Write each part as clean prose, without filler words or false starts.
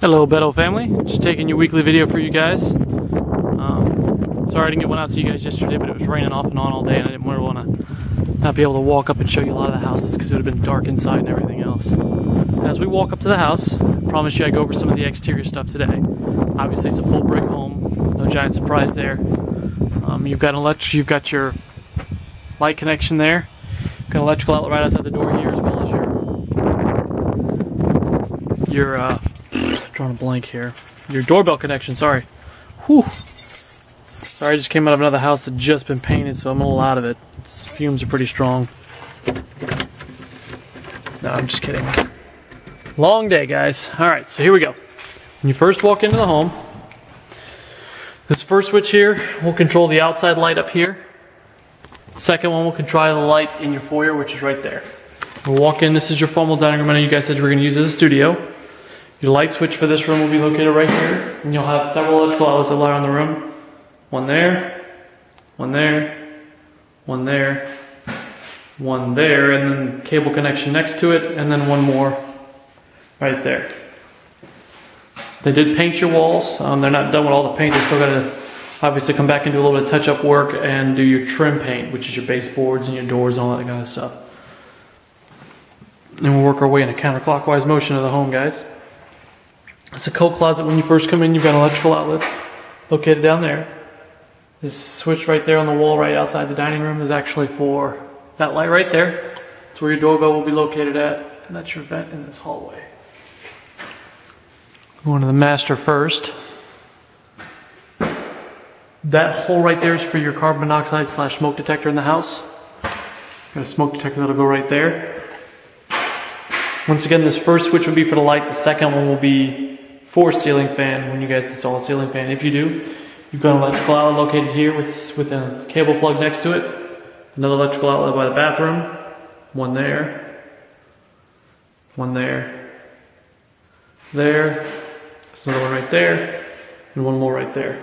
Hello Beto family, just taking your weekly video for you guys. Sorry I didn't get one out to you guys yesterday, but it was raining off and on all day and I didn't want to not be able to walk up and show you a lot of the houses because it would have been dark inside and everything else. As we walk up to the house, I promise you I go over some of the exterior stuff today. Obviously it's a full brick home, no giant surprise there. You've got your light connection there. You've got an electrical outlet right outside the door here, as well as your drawing a blank here. Your doorbell connection, sorry. Whew. Sorry, I just came out of another house that just been painted, so I'm a little out of it. Its fumes are pretty strong. No, I'm just kidding. Long day, guys. Alright, so here we go. When you first walk into the home, this first switch here will control the outside light up here. Second one will control the light in your foyer, which is right there. We'll walk in, this is your formal dining room. I know you guys said you were going to use it as a studio. Your light switch for this room will be located right here, and you'll have several electrical outlets that lie around the room. One there, one there, one there, one there, and then cable connection next to it, and then one more right there. They did paint your walls. They're not done with all the paint. They still got to obviously come back and do a little bit of touch-up work and do your trim paint, which is your baseboards and your doors and all that kind of stuff. And we'll work our way in a counterclockwise motion of the home, guys. It's a coat closet. When you first come in, you've got an electrical outlet located down there. This switch right there on the wall right outside the dining room is actually for that light right there. That's where your doorbell will be located at, and that's your vent in this hallway. Going to the master first. That hole right there is for your carbon monoxide / smoke detector in the house. Got a smoke detector that'll go right there. Once again, this first switch will be for the light. The second one will be for ceiling fan when you guys install a ceiling fan. If you do, you've got an electrical outlet located here with a cable plug next to it. Another electrical outlet by the bathroom. One there. One there. There. There's another one right there. And one more right there.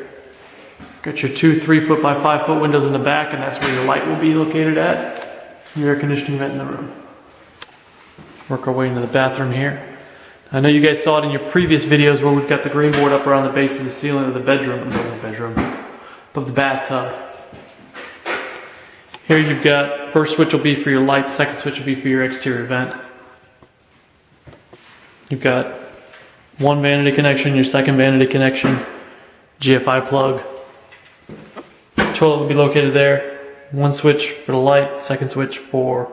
Got your two 3-foot by 5-foot windows in the back, and that's where your light will be located at. Your air conditioning vent in the room. Work our way into the bathroom here. I know you guys saw it in your previous videos where we've got the green board up around the base of the ceiling of the bedroom, above the bathtub. Here you've got, first switch will be for your light, second switch will be for your exterior vent. You've got one vanity connection, your second vanity connection, GFI plug. Toilet will be located there. One switch for the light, second switch for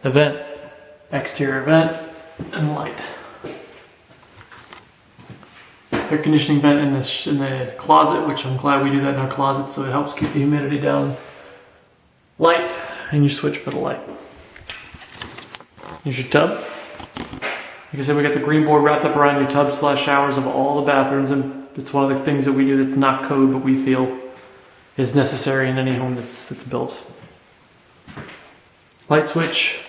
the vent, exterior vent, and light. Air conditioning vent in the closet, which I'm glad we do that in our closet, so it helps keep the humidity down. Light, and your switch for the light. Here's your tub. Like I said, we got the green board wrapped up around your tub / showers of all the bathrooms, and it's one of the things that we do that's not code, but we feel is necessary in any home that's built. Light switch,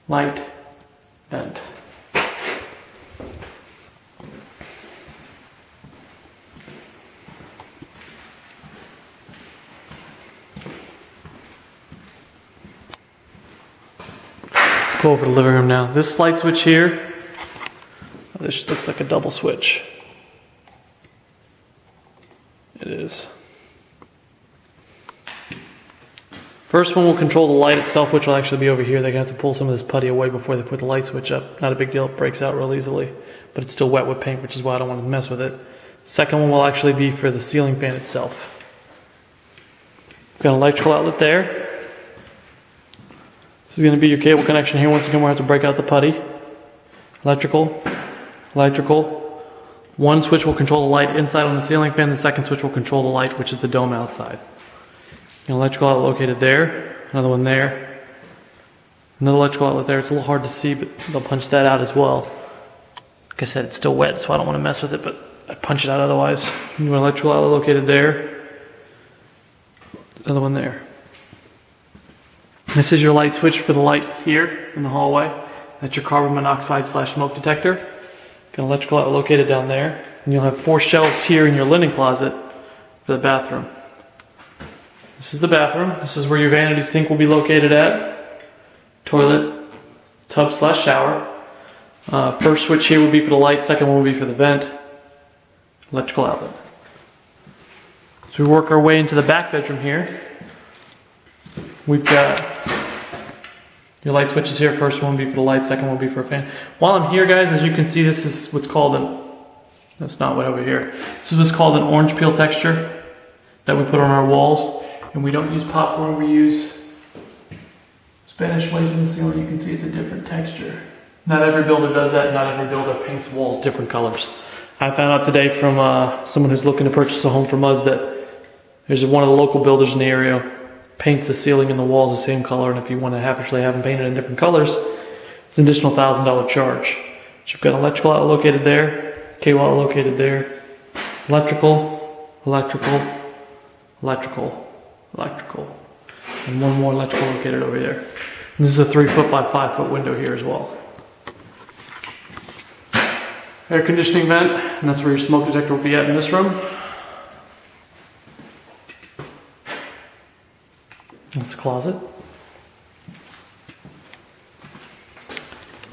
light, vent. Go over to the living room now. This light switch here, this looks like a double switch. It is. First one will control the light itself, which will actually be over here. They're going to have to pull some of this putty away before they put the light switch up. Not a big deal, it breaks out real easily, but it's still wet with paint, which is why I don't want to mess with it. Second one will actually be for the ceiling fan itself. Got an electrical outlet there. This is going to be your cable connection here. Once again, we'll have to break out the putty. Electrical, electrical. One switch will control the light inside on the ceiling fan. The second switch will control the light, which is the dome outside. An electrical outlet located there. Another one there. Another electrical outlet there. It's a little hard to see, but they'll punch that out as well. Like I said, it's still wet, so I don't want to mess with it, but I punch it out otherwise. An electrical outlet located there. Another one there. This is your light switch for the light here in the hallway. That's your carbon monoxide / smoke detector. Got an electrical outlet located down there. And you'll have 4 shelves here in your linen closet for the bathroom. This is the bathroom. This is where your vanity sink will be located at. Toilet, tub / shower. First switch here will be for the light, second one will be for the vent. Electrical outlet. So we work our way into the back bedroom here. We've got your light switches here. First one will be for the light, second one will be for a fan. While I'm here, guys, as you can see, this is what's called that's not what over here. This is what's called an orange peel texture that we put on our walls. And we don't use popcorn, we use Spanish lace in the ceiling. You can see it's a different texture. Not every builder does that. Not every builder paints walls different colors. I found out today from someone who's looking to purchase a home from us that there's one of the local builders in the area paints the ceiling and the walls the same color, and if you want to actually have them painted in different colors, it's an additional $1,000 charge. So you've got an electrical outlet located there, cable outlet located there, electrical, electrical, electrical, electrical, and one more electrical located over there. And this is a 3 foot by 5 foot window here as well. Air conditioning vent, and that's where your smoke detector will be at in this room. That's the closet.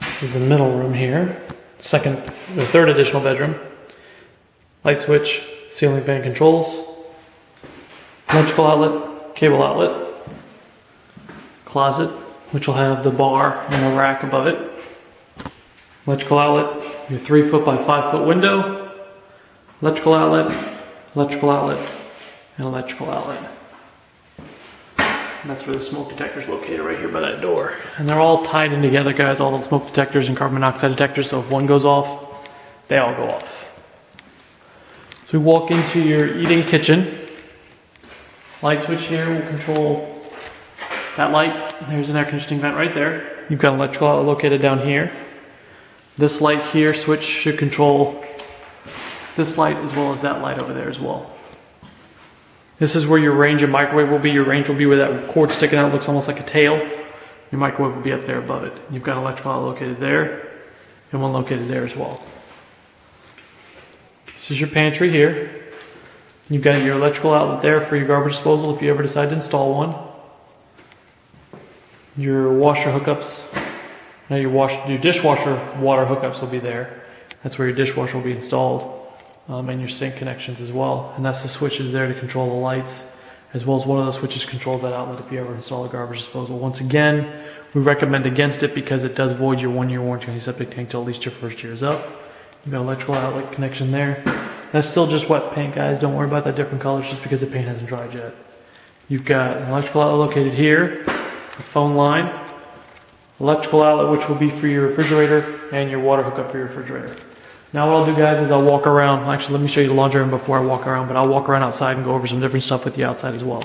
This is the middle room here. Third additional bedroom. Light switch, ceiling fan controls, electrical outlet, cable outlet, closet, which will have the bar and the rack above it. Electrical outlet, your 3 foot by 5 foot window, electrical outlet, and electrical outlet. And that's where the smoke detector is located, right here by that door. And they're all tied in together, guys, all the smoke detectors and carbon monoxide detectors, so if one goes off, they all go off. So we walk into your eating kitchen. Light switch here will control that light. There's an air conditioning vent right there. You've got an electrical outlet located down here. This light here switch should control this light as well as that light over there as well. This is where your range and microwave will be. Your range will be where that cord sticking out looks almost like a tail. Your microwave will be up there above it. You've got an electrical outlet located there and one located there as well. This is your pantry here. You've got your electrical outlet there for your garbage disposal if you ever decide to install one. Your washer hookups. Now your dishwasher water hookups will be there. That's where your dishwasher will be installed. And your sink connections as well. And that's the switches there to control the lights, as well as one of those switches controls that outlet if you ever install a garbage disposal. Once again, we recommend against it because it does void your 1-year warranty on your septic tank till at least your first year is up. You've got an electrical outlet connection there. That's still just wet paint, guys. Don't worry about that different colors just because the paint hasn't dried yet. You've got an electrical outlet located here, a phone line, electrical outlet which will be for your refrigerator, and your water hookup for your refrigerator. Now what I'll do, guys, is I'll walk around. Actually, let me show you the laundry room before I walk around, but I'll walk around outside and go over some different stuff with you outside as well.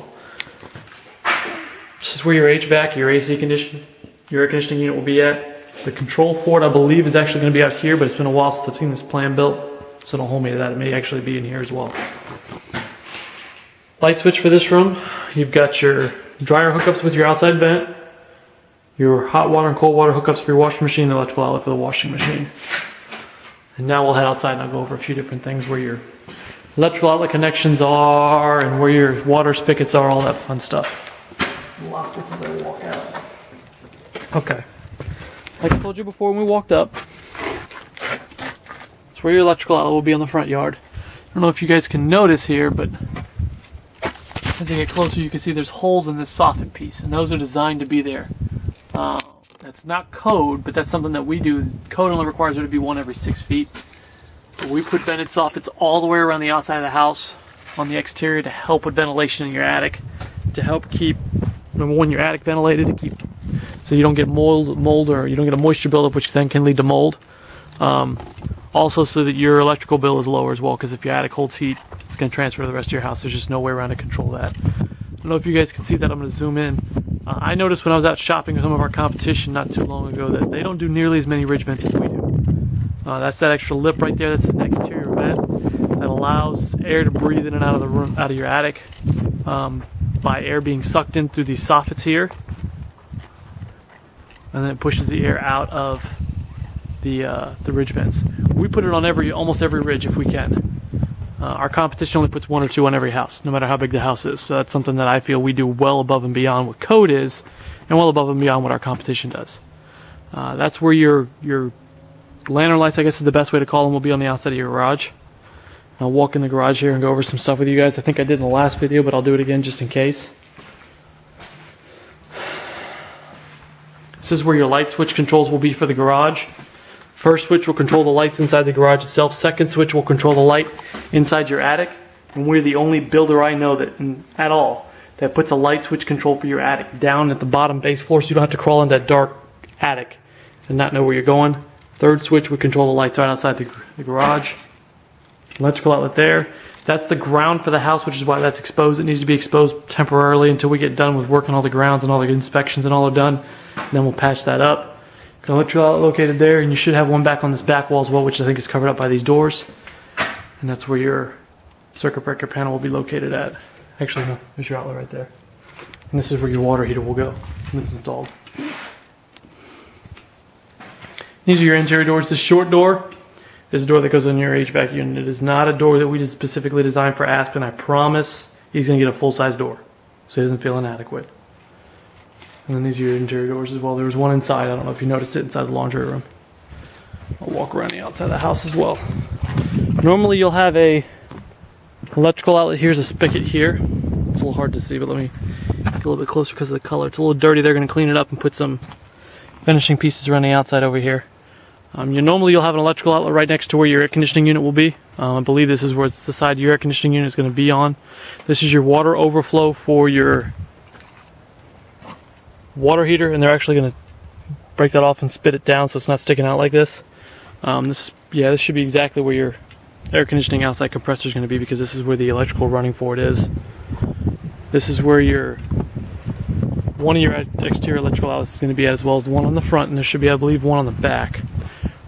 This is where your HVAC, your AC condition, your air conditioning unit will be at. The control for it, I believe, is actually going to be out here, but it's been a while since I've seen this plan built, so don't hold me to that. It may actually be in here as well. Light switch for this room. You've got your dryer hookups with your outside vent, your hot water and cold water hookups for your washing machine, and the electrical outlet for the washing machine. And now we'll head outside and I'll go over a few different things where your electrical outlet connections are and where your water spigots are, all that fun stuff. Lock this as I walk out. Okay. Like I told you before when we walked up, that's where your electrical outlet will be on the front yard. I don't know if you guys can notice here, but as I get closer you can see there's holes in this soffit piece, and those are designed to be there. That's not code, but that's something that we do. Code only requires there to be one every 6 feet. So we put vented soffits all the way around the outside of the house on the exterior to help with ventilation in your attic, to help keep, number one, your attic ventilated, to keep so you don't get mold or you don't get a moisture buildup, which then can lead to mold. Also so that your electrical bill is lower as well, because if your attic holds heat, it's going to transfer to the rest of your house. There's just no way around to control that. I don't know if you guys can see that. I'm going to zoom in. I noticed when I was out shopping with some of our competition not too long ago that they don't do nearly as many ridge vents as we do. That's that extra lip right there. That's an exterior vent that allows air to breathe in and out of the room, out of your attic, by air being sucked in through these soffits here, and then it pushes the air out of the ridge vents. We put it on almost every ridge if we can. Our competition only puts 1 or 2 on every house, no matter how big the house is. So that's something that I feel we do well above and beyond what code is, and well above and beyond what our competition does. That's where your Lantern lights, I guess is the best way to call them, will be on the outside of your garage. I'll walk in the garage here and go over some stuff with you guys. I think I did in the last video, but I'll do it again just in case. This is where your light switch controls will be for the garage. First switch will control the lights inside the garage itself. Second switch will control the light inside your attic. And we're the only builder I know that at all that puts a light switch control for your attic down at the bottom base floor, so you don't have to crawl in that dark attic and not know where you're going. Third switch would control the lights right outside the garage. Electrical outlet there. That's the ground for the house, which is why that's exposed. It needs to be exposed temporarily until we get done with working all the grounds and all the inspections and all are done. And then we'll patch that up. Got an electrical outlet located there, and you should have one back on this back wall as well, which I think is covered up by these doors. And that's where your circuit breaker panel will be located at. Actually, no, there's your outlet right there. And this is where your water heater will go when it's installed. These are your interior doors. This short door is a door that goes on your HVAC unit. It is not a door that we just specifically designed for Aspen. I promise he's going to get a full-size door, so he doesn't feel inadequate. And then these are your interior doors as well. There was one inside. I don't know if you noticed it inside the laundry room. I'll walk around the outside of the house as well. Normally you'll have a electrical outlet. Here's a spigot here. It's a little hard to see, but let me get a little bit closer because of the color. It's a little dirty. They're going to clean it up and put some finishing pieces around the outside over here. Normally you'll have an electrical outlet right next to where your air conditioning unit will be. I believe this is where it's the side your air conditioning unit is going to be on. This is your water overflow for your water heater, and they're actually going to break that off and spit it down so it's not sticking out like this. This should be exactly where your air conditioning outside compressor is going to be, because this is where the electrical running for it is. This is where one of your exterior electrical outlets is going to be at, as well as the one on the front, and there should be, I believe, one on the back.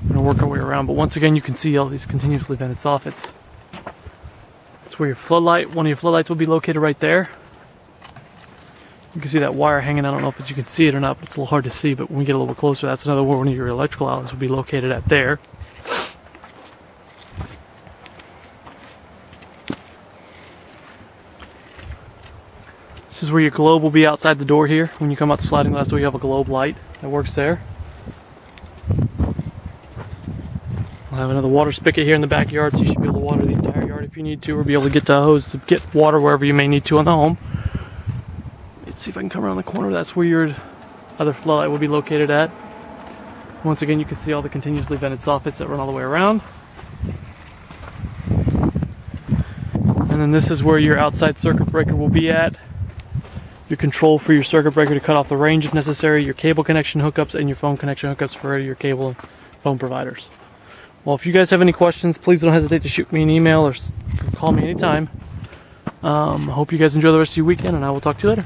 We're going to work our way around, but once again you can see all these continuously vented soffits. That's where your floodlight, one of your floodlights will be located right there. You can see that wire hanging. I don't know if you can see it or not, but it's a little hard to see, but when we get a little bit closer, that's another one of your electrical outlets will be located at there. This is where your globe will be outside the door here. When you come out the sliding glass door, you have a globe light that works there. We'll have another water spigot here in the backyard, so you should be able to water the entire yard if you need to, or be able to get to a hose to get water wherever you may need to on the home. Let's see if I can come around the corner. That's where your other floodlight will be located at. Once again, you can see all the continuously vented soffits that run all the way around. And then this is where your outside circuit breaker will be at. Your control for your circuit breaker to cut off the range if necessary, your cable connection hookups, and your phone connection hookups for your cable and phone providers. Well, if you guys have any questions, please don't hesitate to shoot me an email or call me anytime. I hope you guys enjoy the rest of your weekend, and I will talk to you later.